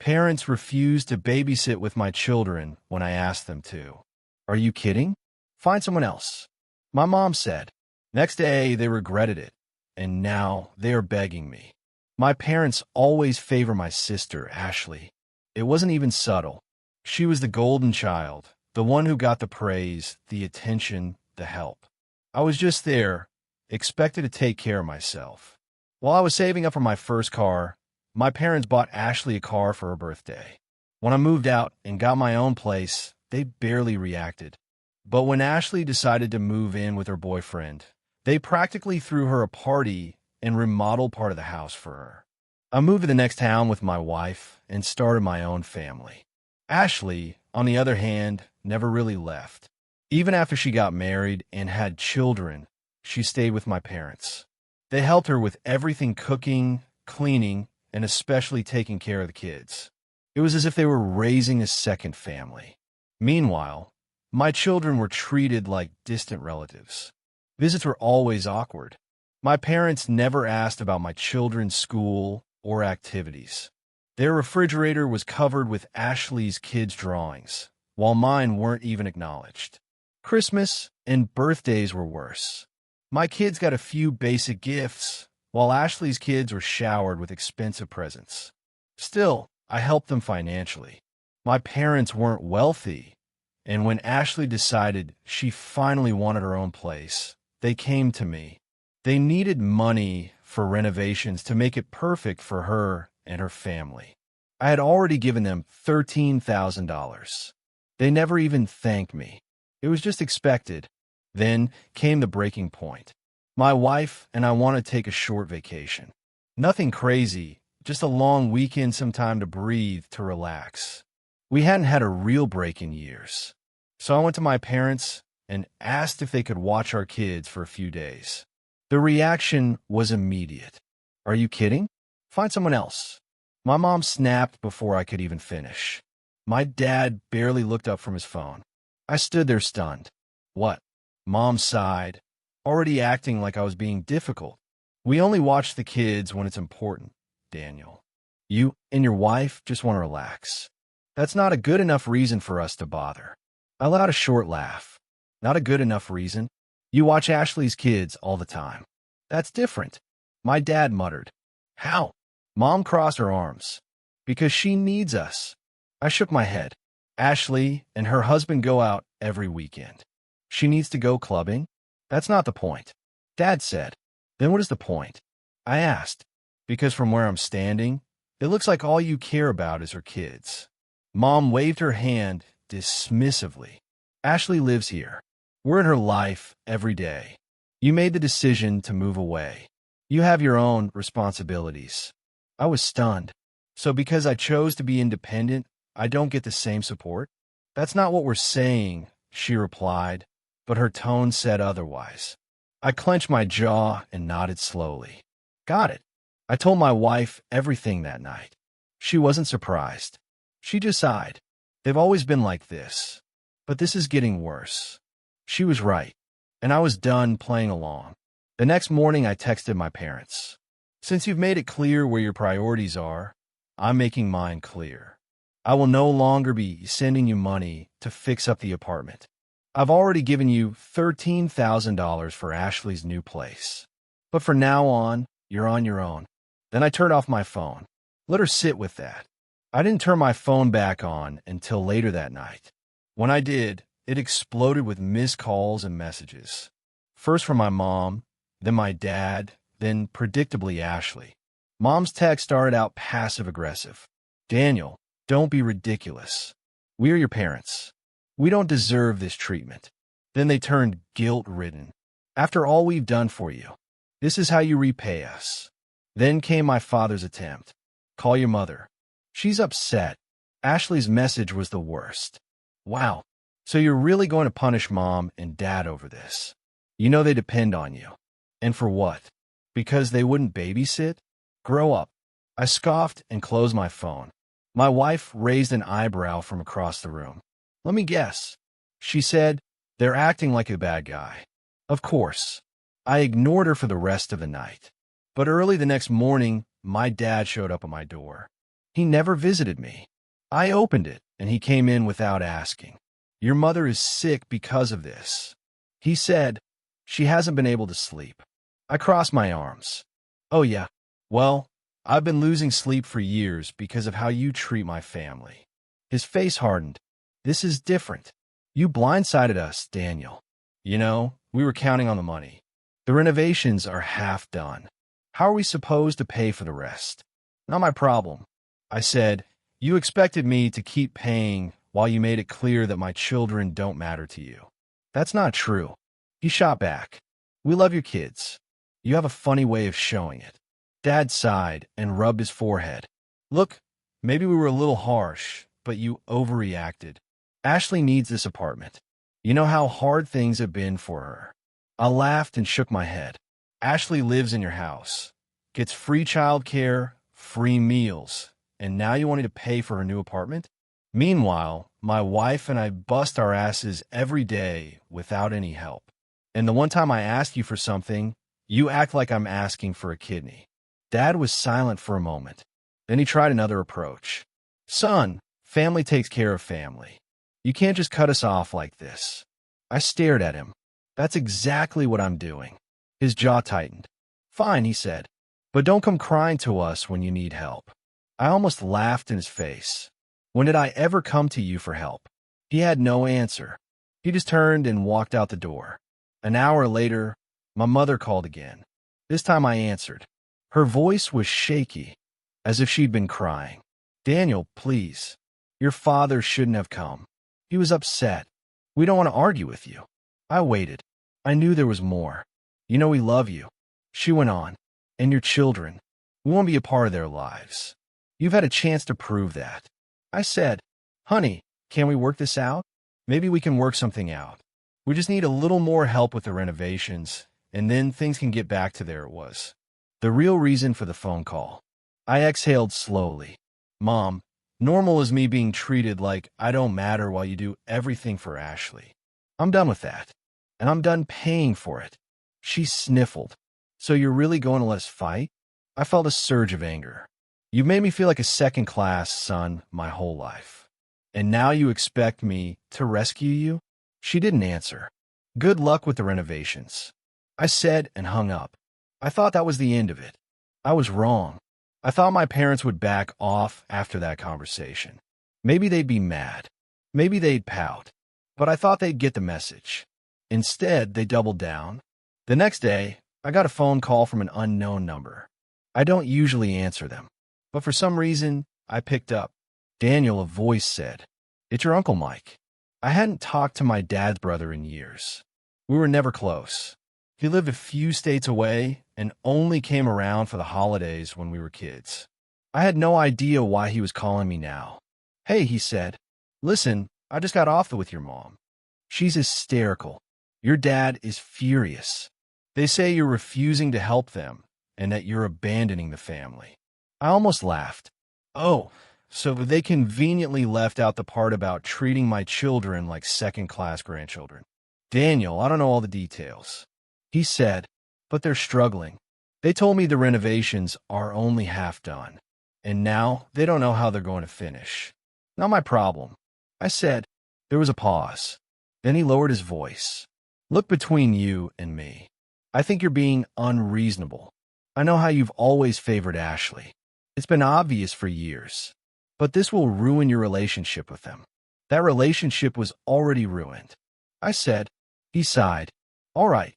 Parents refused to babysit with my children when I asked them to. Are you kidding? Find someone else. My mom said. Next day, they regretted it, and now they are begging me. My parents always favor my sister, Ashley. It wasn't even subtle. She was the golden child, the one who got the praise, the attention, the help. I was just there, expected to take care of myself. While I was saving up for my first car, my parents bought Ashley a car for her birthday. When I moved out and got my own place, they barely reacted. But when Ashley decided to move in with her boyfriend, they practically threw her a party and remodeled part of the house for her. I moved to the next town with my wife and started my own family. Ashley, on the other hand, never really left. Even after she got married and had children, she stayed with my parents. They helped her with everything: cooking, cleaning, and especially taking care of the kids. It was as if they were raising a second family. Meanwhile, my children were treated like distant relatives. Visits were always awkward. My parents never asked about my children's school or activities. Their refrigerator was covered with Ashley's kids' drawings, while mine weren't even acknowledged. Christmas and birthdays were worse. My kids got a few basic gifts, while Ashley's kids were showered with expensive presents. Still, I helped them financially. My parents weren't wealthy, and when Ashley decided she finally wanted her own place, they came to me. They needed money for renovations to make it perfect for her and her family. I had already given them $13,000. They never even thanked me. It was just expected. Then came the breaking point. My wife and I wanted to take a short vacation. Nothing crazy, just a long weekend, some time to breathe, to relax. We hadn't had a real break in years. So I went to my parents and asked if they could watch our kids for a few days. The reaction was immediate. Are you kidding? Find someone else. My mom snapped before I could even finish. My dad barely looked up from his phone. I stood there stunned. What? Mom sighed, already acting like I was being difficult. We only watch the kids when it's important, Daniel. You and your wife just want to relax. That's not a good enough reason for us to bother. I let out a short laugh. Not a good enough reason? You watch Ashley's kids all the time. That's different. My dad muttered. How? Mom crossed her arms. Because she needs us. I shook my head. Ashley and her husband go out every weekend. She needs to go clubbing? That's not the point. Dad said. Then what is the point? I asked. Because from where I'm standing, it looks like all you care about is her kids. Mom waved her hand dismissively. Ashley lives here. We're in her life every day. You made the decision to move away. You have your own responsibilities. I was stunned. So because I chose to be independent, I don't get the same support? That's not what we're saying, she replied, but her tone said otherwise. I clenched my jaw and nodded slowly. Got it. I told my wife everything that night. She wasn't surprised. She just sighed. They've always been like this. But this is getting worse. She was right, and I was done playing along. The next morning, I texted my parents. Since you've made it clear where your priorities are, I'm making mine clear. I will no longer be sending you money to fix up the apartment. I've already given you $13,000 for Ashley's new place. But from now on, you're on your own. Then I turned off my phone. Let her sit with that. I didn't turn my phone back on until later that night. When I did, it exploded with missed calls and messages. First from my mom, then my dad, then predictably Ashley. Mom's text started out passive-aggressive. Daniel, don't be ridiculous. We are your parents. We don't deserve this treatment. Then they turned guilt-ridden. After all we've done for you, this is how you repay us. Then came my father's attempt. Call your mother. She's upset. Ashley's message was the worst. Wow. So you're really going to punish mom and dad over this? You know they depend on you. And for what? Because they wouldn't babysit? Grow up. I scoffed and closed my phone. My wife raised an eyebrow from across the room. Let me guess. She said, they're acting like a bad guy. Of course. I ignored her for the rest of the night. But early the next morning, my dad showed up at my door. He never visited me. I opened it, and he came in without asking. Your mother is sick because of this. He said, she hasn't been able to sleep. I crossed my arms. Oh yeah. Well, I've been losing sleep for years because of how you treat my family. His face hardened. This is different. You blindsided us, Daniel. You know, we were counting on the money. The renovations are half done. How are we supposed to pay for the rest? Not my problem. I said, you expected me to keep paying while you made it clear that my children don't matter to you. That's not true. He shot back. We love your kids. You have a funny way of showing it. Dad sighed and rubbed his forehead. Look, maybe we were a little harsh, but you overreacted. Ashley needs this apartment. You know how hard things have been for her. I laughed and shook my head. Ashley lives in your house, gets free childcare, free meals, and now you want me to pay for her new apartment? Meanwhile, my wife and I bust our asses every day without any help. And the one time I asked you for something, you act like I'm asking for a kidney. Dad was silent for a moment. Then he tried another approach. Son, family takes care of family. You can't just cut us off like this. I stared at him. That's exactly what I'm doing. His jaw tightened. Fine, he said, but don't come crying to us when you need help. I almost laughed in his face. When did I ever come to you for help? He had no answer. He just turned and walked out the door. An hour later, my mother called again. This time I answered. Her voice was shaky, as if she'd been crying. Daniel, please. Your father shouldn't have come. He was upset. We don't want to argue with you. I waited. I knew there was more. You know we love you. She went on. And your children. We want to be a part of their lives. You've had a chance to prove that. I said, honey, can we work this out? Maybe we can work something out. We just need a little more help with the renovations, and then things can get back to there it was. The real reason for the phone call. I exhaled slowly. Mom, normal is me being treated like I don't matter while you do everything for Ashley. I'm done with that. And I'm done paying for it. She sniffled. So you're really going to let us fight? I felt a surge of anger. You've made me feel like a second-class son my whole life. And now you expect me to rescue you? She didn't answer. Good luck with the renovations. I said and hung up. I thought that was the end of it. I was wrong. I thought my parents would back off after that conversation. Maybe they'd be mad. Maybe they'd pout. But I thought they'd get the message. Instead, they doubled down. The next day, I got a phone call from an unknown number. I don't usually answer them, but for some reason, I picked up. Daniel, a voice said, It's your Uncle Mike. I hadn't talked to my dad's brother in years. We were never close. He lived a few states away and only came around for the holidays when we were kids. I had no idea why he was calling me now. Hey, he said, listen, I just got off with your mom. She's hysterical. Your dad is furious. They say you're refusing to help them and that you're abandoning the family. I almost laughed. Oh, so they conveniently left out the part about treating my children like second-class grandchildren. Daniel, I don't know all the details. He said, but they're struggling. They told me the renovations are only half done, and now they don't know how they're going to finish. Not my problem. I said. There was a pause. Then he lowered his voice. Look between you and me. I think you're being unreasonable. I know how you've always favored Ashley. It's been obvious for years. But this will ruin your relationship with them. That relationship was already ruined. I said. He sighed. All right.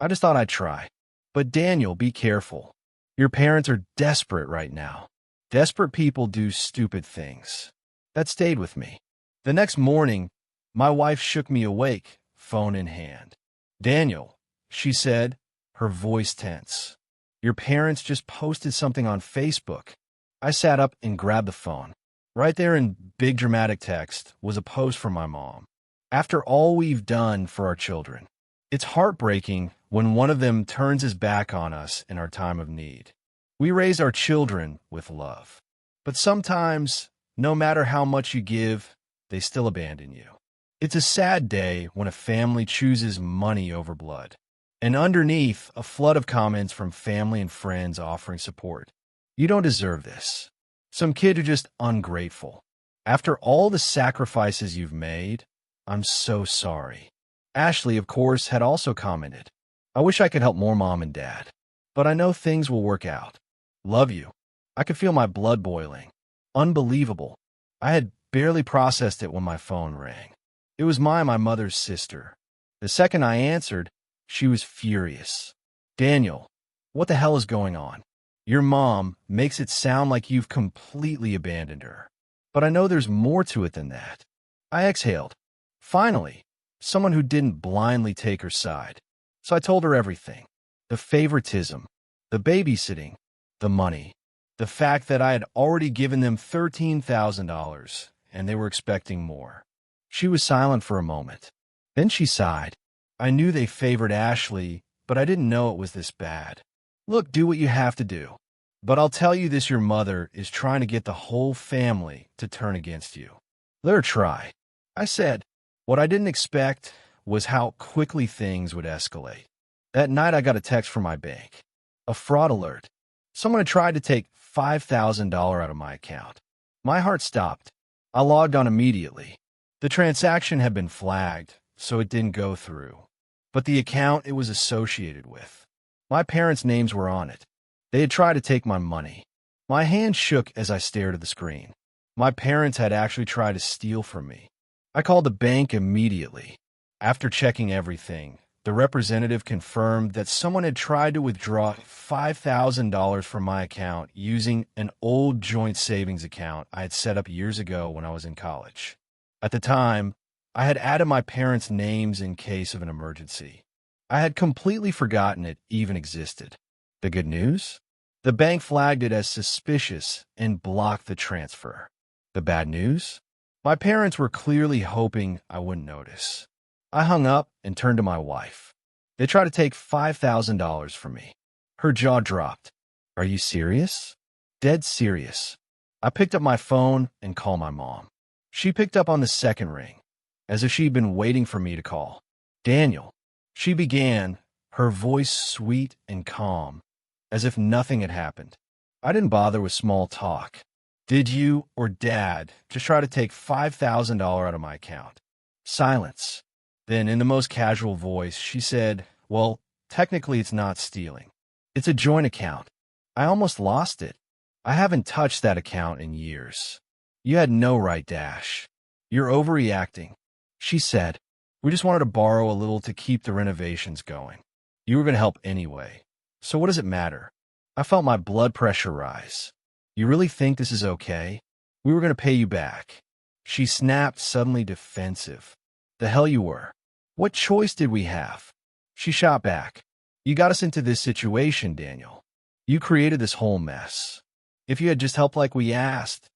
I just thought I'd try. But Daniel, be careful. Your parents are desperate right now. Desperate people do stupid things. That stayed with me. The next morning, my wife shook me awake, phone in hand. Daniel, she said, her voice tense. Your parents just posted something on Facebook. I sat up and grabbed the phone. Right there in big dramatic text was a post from my mom. After all we've done for our children, it's heartbreaking when one of them turns his back on us in our time of need. We raise our children with love. But sometimes, no matter how much you give, they still abandon you. It's a sad day when a family chooses money over blood. And underneath, a flood of comments from family and friends offering support. You don't deserve this. Some kid who just ungrateful. After all the sacrifices you've made, I'm so sorry. Ashley, of course, had also commented, I wish I could help more mom and dad, but I know things will work out. Love you. I could feel my blood boiling. Unbelievable. I had barely processed it when my phone rang. It was my mother's sister. The second I answered, she was furious. Daniel, what the hell is going on? Your mom makes it sound like you've completely abandoned her. But I know there's more to it than that. I exhaled. Finally, someone who didn't blindly take her side. So I told her everything. The favoritism, the babysitting, the money, the fact that I had already given them $13,000 and they were expecting more. She was silent for a moment. Then she sighed. I knew they favored Ashley, but I didn't know it was this bad. Look, do what you have to do. But I'll tell you this, your mother is trying to get the whole family to turn against you. Let her try. I said. What I didn't expect was how quickly things would escalate. That night I got a text from my bank. A fraud alert. Someone had tried to take $5,000 out of my account. My heart stopped. I logged on immediately. The transaction had been flagged, so it didn't go through. But the account it was associated with. My parents' names were on it. They had tried to take my money. My hand shook as I stared at the screen. My parents had actually tried to steal from me. I called the bank immediately. After checking everything, the representative confirmed that someone had tried to withdraw $5,000 from my account using an old joint savings account I had set up years ago when I was in college. At the time, I had added my parents' names in case of an emergency. I had completely forgotten it even existed. The good news? The bank flagged it as suspicious and blocked the transfer. The bad news? My parents were clearly hoping I wouldn't notice. I hung up and turned to my wife. They tried to take $5,000 from me. Her jaw dropped. Are you serious? Dead serious. I picked up my phone and called my mom. She picked up on the second ring, as if she'd been waiting for me to call. Daniel. She began, her voice sweet and calm, as if nothing had happened. I didn't bother with small talk. Did you or Dad just try to take $5,000 out of my account? Silence. Then, in the most casual voice, she said, well, technically it's not stealing. It's a joint account. I almost lost it. I haven't touched that account in years. You had no right, Dash. You're overreacting. She said, we just wanted to borrow a little to keep the renovations going. You were going to help anyway. So what does it matter? I felt my blood pressure rise. You really think this is okay? We were going to pay you back. She snapped, suddenly defensive. The hell you were. What choice did we have? She shot back. You got us into this situation, Daniel. You created this whole mess. If you had just helped like we asked,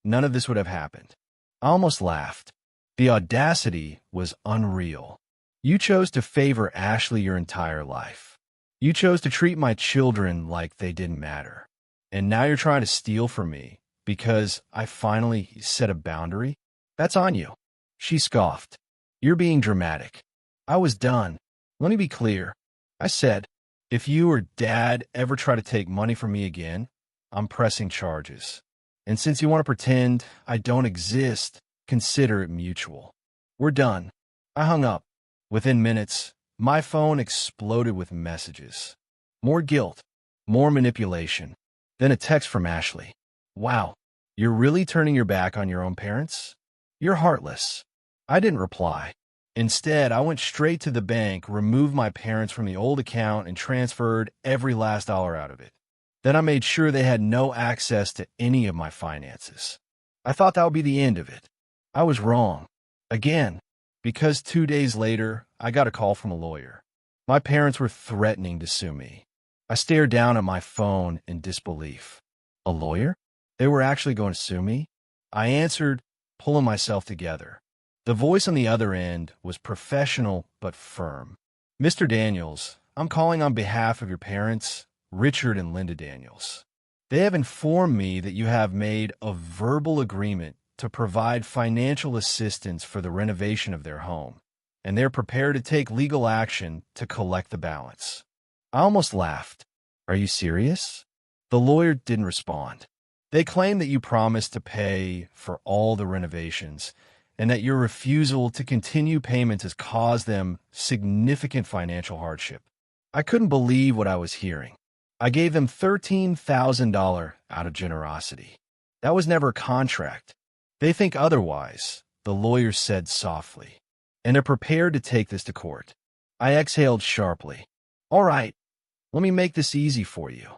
none of this would have happened. I almost laughed. The audacity was unreal. You chose to favor Ashley your entire life. You chose to treat my children like they didn't matter. And now you're trying to steal from me because I finally set a boundary? That's on you. She scoffed. You're being dramatic. I was done. Let me be clear. I said, if you or Dad ever try to take money from me again, I'm pressing charges. And since you want to pretend I don't exist, consider it mutual. We're done. I hung up. Within minutes, my phone exploded with messages. More guilt. More manipulation. Then a text from Ashley. Wow, you're really turning your back on your own parents? You're heartless. I didn't reply. Instead, I went straight to the bank, removed my parents from the old account, and transferred every last dollar out of it. Then I made sure they had no access to any of my finances. I thought that would be the end of it. I was wrong. Again, because 2 days later, I got a call from a lawyer. My parents were threatening to sue me. I stared down at my phone in disbelief. A lawyer? They were actually going to sue me? I answered, pulling myself together. The voice on the other end was professional but firm. Mr. Daniels, I'm calling on behalf of your parents, Richard and Linda Daniels. They have informed me that you have made a verbal agreement to provide financial assistance for the renovation of their home, and they're prepared to take legal action to collect the balance. I almost laughed. Are you serious? The lawyer didn't respond. They claim that you promised to pay for all the renovations and that your refusal to continue payments has caused them significant financial hardship. I couldn't believe what I was hearing. I gave them $13,000 out of generosity. That was never a contract. They think otherwise, the lawyer said softly, and they're prepared to take this to court. I exhaled sharply. All right, let me make this easy for you.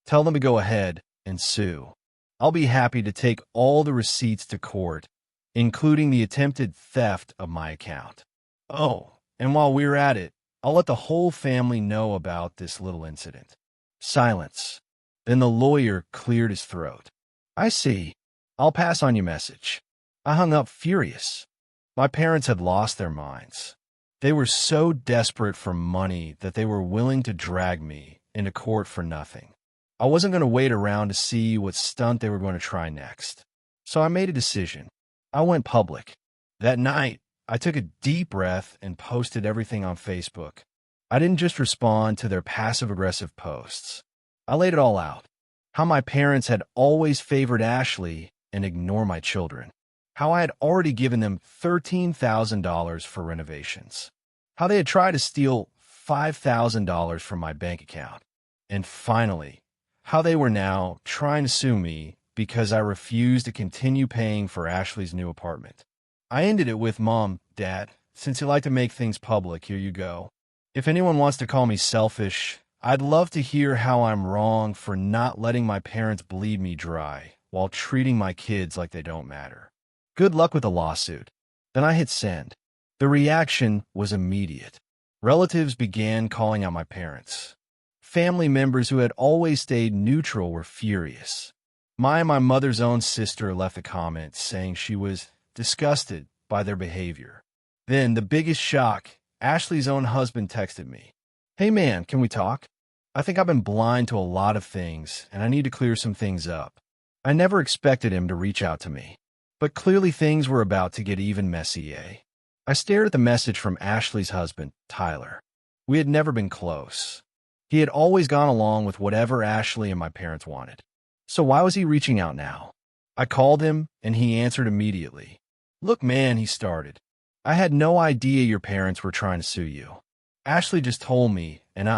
Tell them to go ahead and sue. I'll be happy to take all the receipts to court, including the attempted theft of my account. Oh, and while we're at it, I'll let the whole family know about this little incident. Silence. Then the lawyer cleared his throat. I see. I'll pass on your message. I hung up furious. My parents had lost their minds. They were so desperate for money that they were willing to drag me into court for nothing. I wasn't going to wait around to see what stunt they were going to try next. So I made a decision. I went public. That night, I took a deep breath and posted everything on Facebook. I didn't just respond to their passive-aggressive posts. I laid it all out. How my parents had always favored Ashley and ignored my children. How I had already given them $13,000 for renovations. How they had tried to steal $5,000 from my bank account. And finally, how they were now trying to sue me because I refused to continue paying for Ashley's new apartment. I ended it with, Mom, Dad, since you like to make things public, here you go. If anyone wants to call me selfish, I'd love to hear how I'm wrong for not letting my parents bleed me dry while treating my kids like they don't matter. Good luck with the lawsuit. Then I hit send. The reaction was immediate. Relatives began calling out my parents. Family members who had always stayed neutral were furious. My mother's own sister left a comment saying she was disgusted by their behavior. Then, the biggest shock, Ashley's own husband texted me. Hey man, can we talk? I think I've been blind to a lot of things, and I need to clear some things up. I never expected him to reach out to me. But clearly things were about to get even messy, eh? I stared at the message from Ashley's husband, Tyler. We had never been close. He had always gone along with whatever Ashley and my parents wanted. So why was he reaching out now? I called him, and he answered immediately. Look, man, he started. I had no idea your parents were trying to sue you. Ashley just told me, and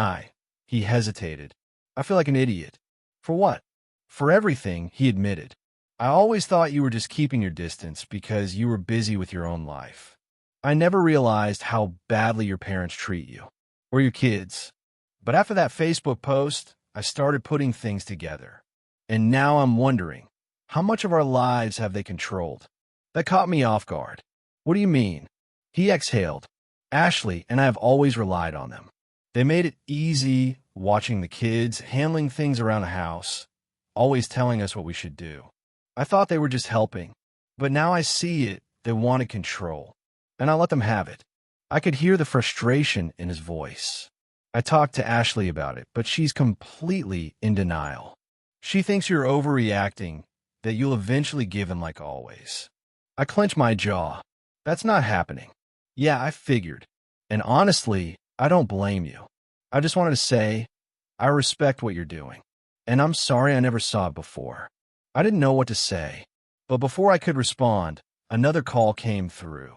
he hesitated. I feel like an idiot. For what? For everything, he admitted. I always thought you were just keeping your distance because you were busy with your own life. I never realized how badly your parents treat you, or your kids. But after that Facebook post, I started putting things together. And now I'm wondering, how much of our lives have they controlled? That caught me off guard. What do you mean? He exhaled. Ashley and I have always relied on them. They made it easy watching the kids, handling things around the house, always telling us what we should do. I thought they were just helping, but now I see it, they wanted control, and I let them have it. I could hear the frustration in his voice. I talked to Ashley about it, but she's completely in denial. She thinks you're overreacting, that you'll eventually give in like always. I clench my jaw. That's not happening. Yeah, I figured. And honestly, I don't blame you. I just wanted to say, I respect what you're doing. And I'm sorry I never saw it before. I didn't know what to say. But before I could respond, another call came through.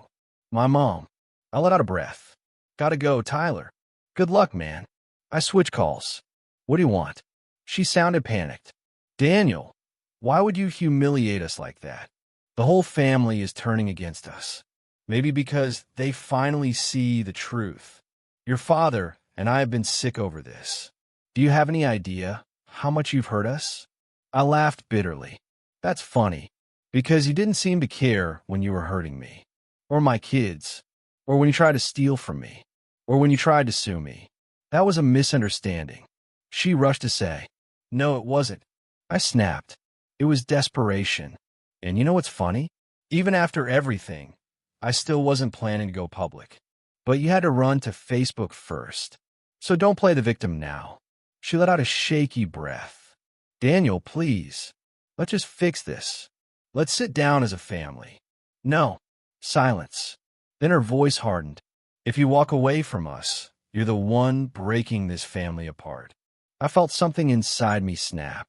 My mom. I let out a breath. Gotta go, Tyler. Good luck, man. I switch calls. What do you want? She sounded panicked. Daniel, why would you humiliate us like that? The whole family is turning against us. Maybe because they finally see the truth. Your father and I have been sick over this. Do you have any idea how much you've hurt us? I laughed bitterly. That's funny, because you didn't seem to care when you were hurting me, or my kids, or when you tried to steal from me, or when you tried to sue me. That was a misunderstanding. She rushed to say, No, it wasn't. I snapped. It was desperation. And you know what's funny? Even after everything, I still wasn't planning to go public. But you had to run to Facebook first. So don't play the victim now. She let out a shaky breath. Daniel, please. Let's just fix this. Let's sit down as a family. No. Silence. Then her voice hardened. If you walk away from us, you're the one breaking this family apart. I felt something inside me snap.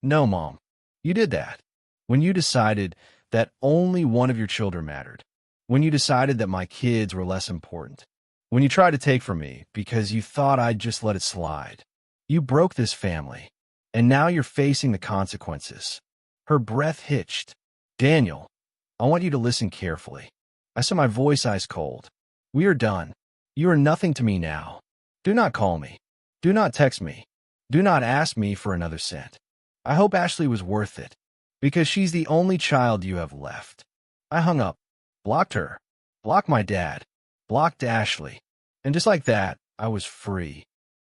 No, Mom. You did that. When you decided that only one of your children mattered. When you decided that my kids were less important. When you tried to take from me because you thought I'd just let it slide. You broke this family, and now you're facing the consequences. Her breath hitched. Daniel, I want you to listen carefully. I saw my voice ice cold. We are done. You are nothing to me now. Do not call me. Do not text me. Do not ask me for another cent. I hope Ashley was worth it, because she's the only child you have left. I hung up, blocked her, blocked my dad, blocked Ashley, and just like that, I was free.